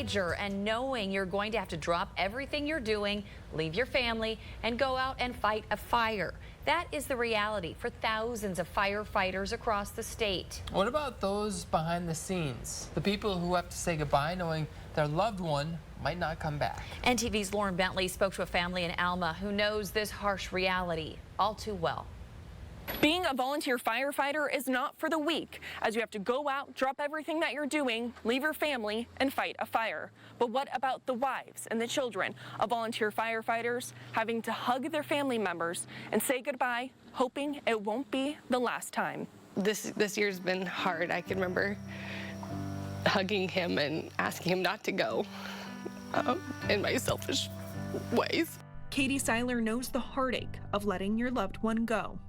major, and knowing you're going to have to drop everything you're doing, leave your family, and go out and fight a fire. That is the reality for thousands of firefighters across the state. What about those behind the scenes? The people who have to say goodbye knowing their loved one might not come back. NTV's Lauryn Bentley spoke to a family in Alma who knows this harsh reality all too well. Being a volunteer firefighter is not for the weak, as you have to go out, drop everything that you're doing, leave your family, and fight a fire. But what about the wives and the children of volunteer firefighters having to hug their family members and say goodbye, hoping it won't be the last time? This year's been hard. I can remember hugging him and asking him not to go in my selfish ways. Katie Seiler knows the heartache of letting your loved one go.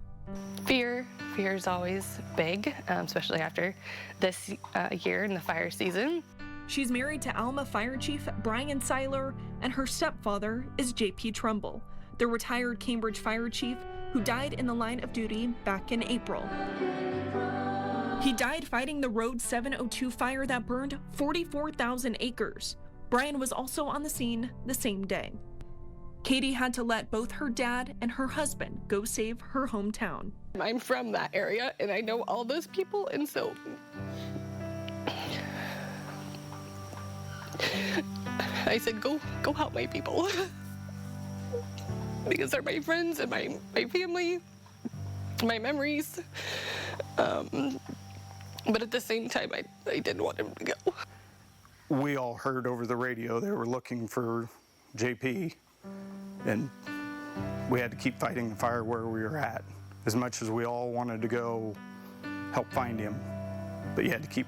Fear is always big, especially after this year in the fire season. She's married to Alma Fire Chief Brian Seiler, and her stepfather is J.P. Trumbull, the retired Cambridge Fire Chief who died in the line of duty back in April. He died fighting the Road 702 fire that burned 44,000 acres. Brian was also on the scene the same day. Katie had to let both her dad and her husband go save her hometown. I'm from that area, and I know all those people, and so I said, go help my people. Because they're my friends and my family, my memories. But at the same time, I didn't want him to go. We all heard over the radio they were looking for JP, and we had to keep fighting the fire where we were at. As much as we all wanted to go help find him, but you had to keep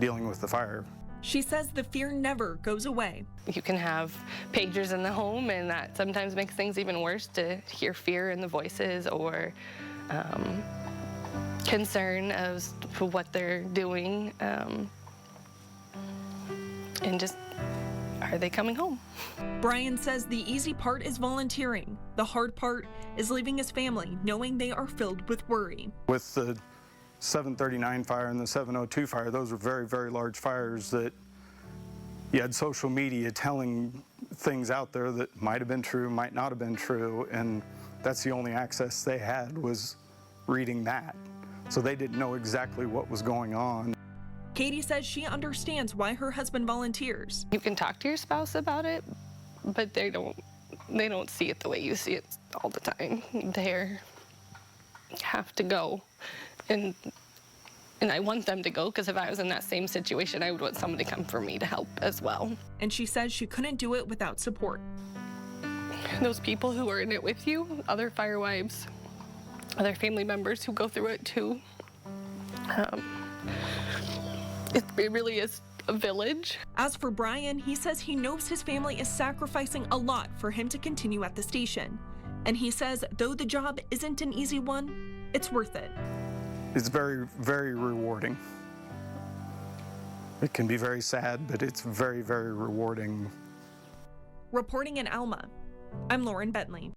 dealing with the fire. She says the fear never goes away. You can have pagers in the home, and that sometimes makes things even worse to hear fear in the voices or concern as to what they're doing, and just, are they coming home? Brian says the easy part is volunteering. The hard part is leaving his family knowing they are filled with worry. With the 739 fire and the 702 fire, those were very, very large fires that you had social media telling things out there that might have been true, might not have been true, and that's the only access they had was reading that. So they didn't know exactly what was going on. Katie says she understands why her husband volunteers. You can talk to your spouse about it, but they don't see it the way you see it all the time. They have to go, and I want them to go, because if I was in that same situation, I would want someone to come for me to help as well. And she says she couldn't do it without support. Those people who are in it with you, other fire wives, other family members who go through it too. It really is a village. As for Brian, he says he knows his family is sacrificing a lot for him to continue at the station. And he says though the job isn't an easy one, it's worth it. It's very, very rewarding. It can be very sad, but it's very, very rewarding. Reporting in Alma, I'm Lauryn Bentley.